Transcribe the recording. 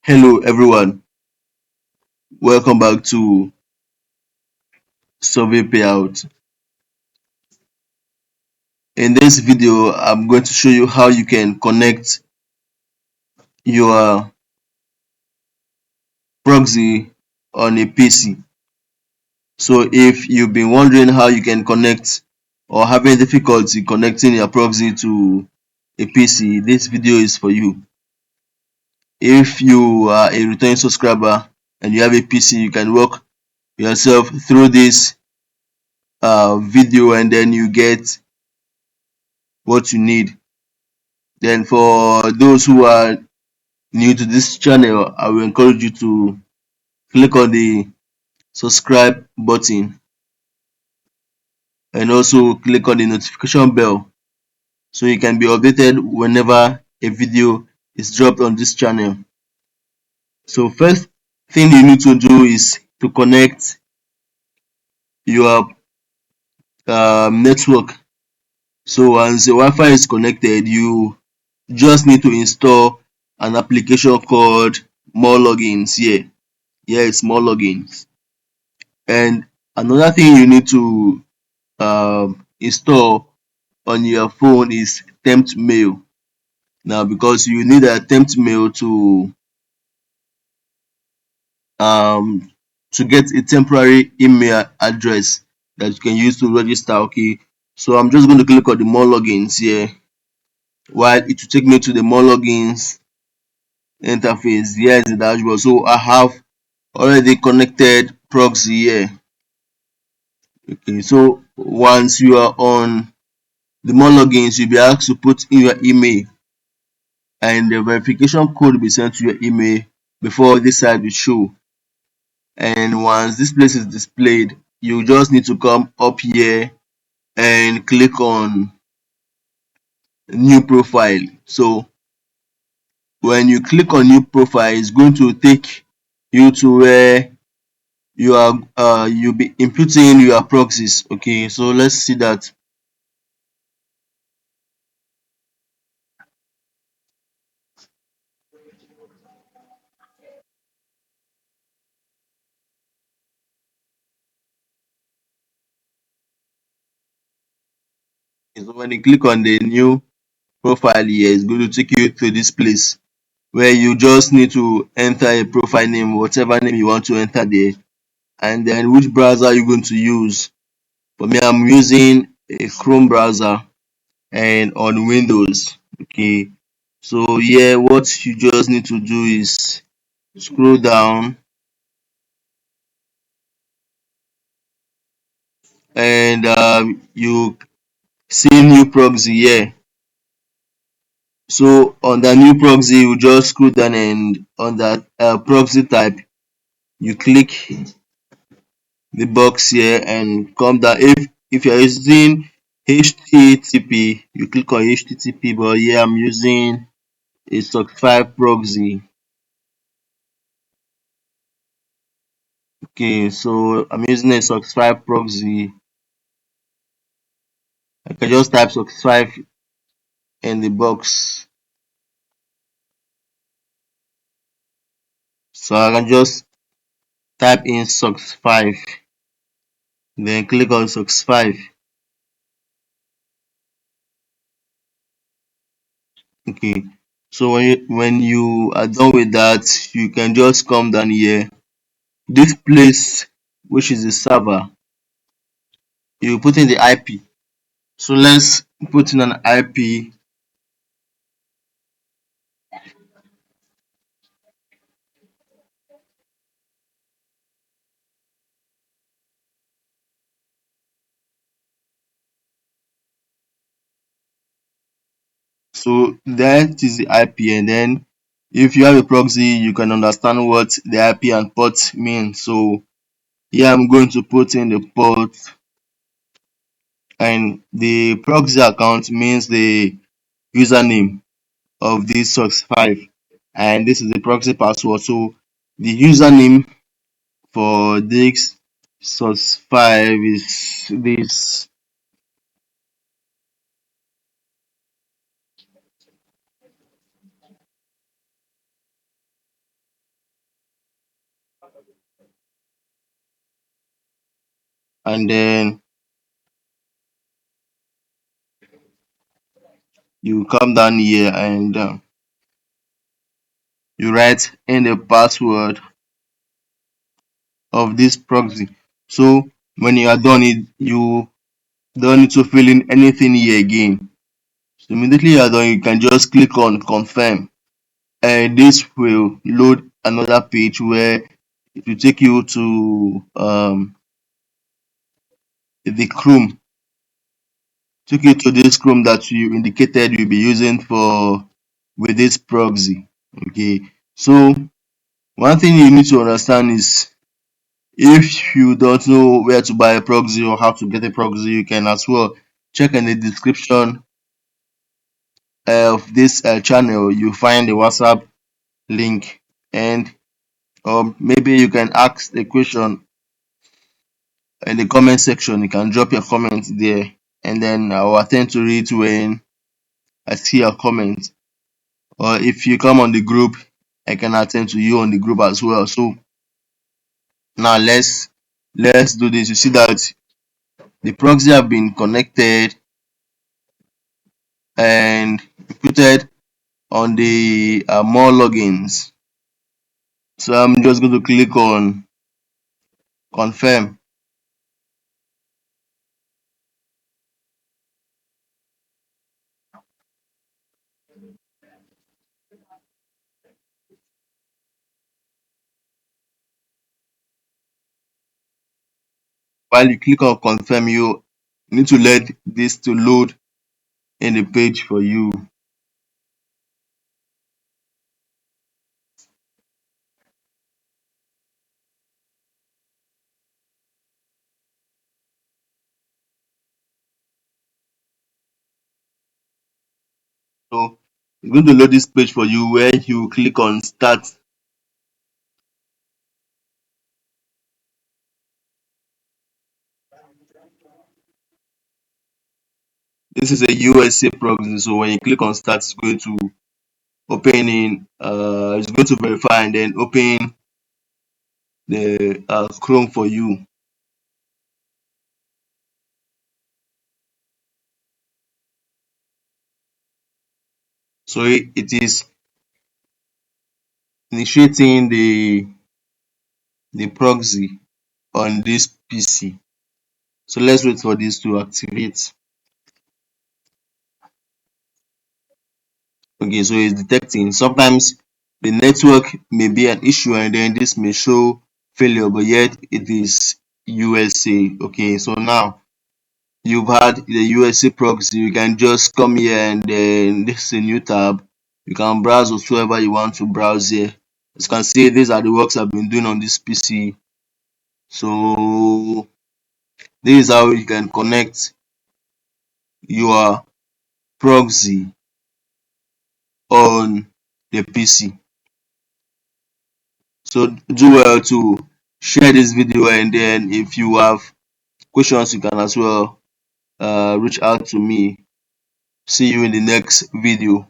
Hello everyone, welcome back to Survey Payout. In this video, I'm going to show you how you can connect your proxy on a PC. So if you've been wondering how you can connect or having difficulty connecting your proxy to a PC, this video is for you. If you are a returning subscriber and you have a PC, you can walk yourself through this video and then you get what you need. Then for those who are new to this channel, I will encourage you to click on the subscribe button and also click on the notification bell so you can be updated whenever a video is dropped on this channel. So first thing you need to do is to connect your network. So once the Wi-Fi is connected, you just need to install an application called MoreLogins here. Here it's MoreLogins. And another thing you need to install on your phone is temp mail. Now because you need a temp mail um to get a temporary email address that you can use to register. Okay, so I'm just going to click on the more logins here, while it will take me to the more logins interface. Here is the dashboard. So I have already connected proxy here. Okay, so once you are on the more logins, you'll be asked to put in your email and the verification code will be sent to your email before this side will show. And once this place is displayed, you just need to come up here and click on new profile. So when you click on new profile, it's going to take you to where you are you'll be inputting your proxies. Okay, so let's see that. So when you click on the new profile here, it's going to take you to this place where you just need to enter a profile name, whatever name you want to enter there, and then which browser you're going to use. For me, I'm using a Chrome browser and on Windows. Okay, so yeah, what you just need to do is scroll down and you see new proxy here. So on the new proxy, you just scroll down and on that proxy type, you click the box here and come down. If you're using HTTP, you click on HTTP, but here I'm using a SOC5 proxy. Okay, so I'm using a SOC5 proxy. I can just type SOC5 in the box. So I can just type in SOC5, then click on SOC5. Okay, so when you are done with that, you can just come down here. This place, which is the server, you put in the IP. So let's put in an IP. So that is the IP, and then if you have a proxy, you can understand what the IP and port mean. So here I'm going to put in the port, and the proxy account means the username of this SOC5, and this is the proxy password. So the username for this SOC5 is this. and then you come down here and you write in the password of this proxy. So when you are done it, you don't need to fill in anything here again. So immediately you are done, you can just click on confirm, and this will load another page where it will take you to the Chrome, take you to this Chrome that you indicated you'll be using for with this proxy. Okay, so one thing you need to understand is, if you don't know where to buy a proxy or how to get a proxy, you can as well check in the description of this channel. You find the WhatsApp link, and maybe you can ask the question in the comment section. You can drop your comment there, and then I'll attend to it when I see your comment. Or if you come on the group, I can attend to you on the group as well. So now let's do this. You see that the proxy have been connected and put it on the more logins. So I'm just going to click on confirm. While you click on confirm, you need to let this to load in the page for you. So it's going to load this page for you where you click on start. This is a USA proxy, so when you click on start, it's going to open in, it's going to verify and then open the Chrome for you. So it is initiating the proxy on this PC. So let's wait for this to activate. Okay, so it's detecting. Sometimes the network may be an issue and then this may show failure, but yet it is USA. Okay, so now you've had the USA proxy. You can just come here and then this is a new tab. You can browse whatsoever you want to browse here. As you can see, these are the works I've been doing on this PC. So this is how you can connect your proxy on the PC. So do well to share this video, and then if you have questions you can as well reach out to me. See you in the next video.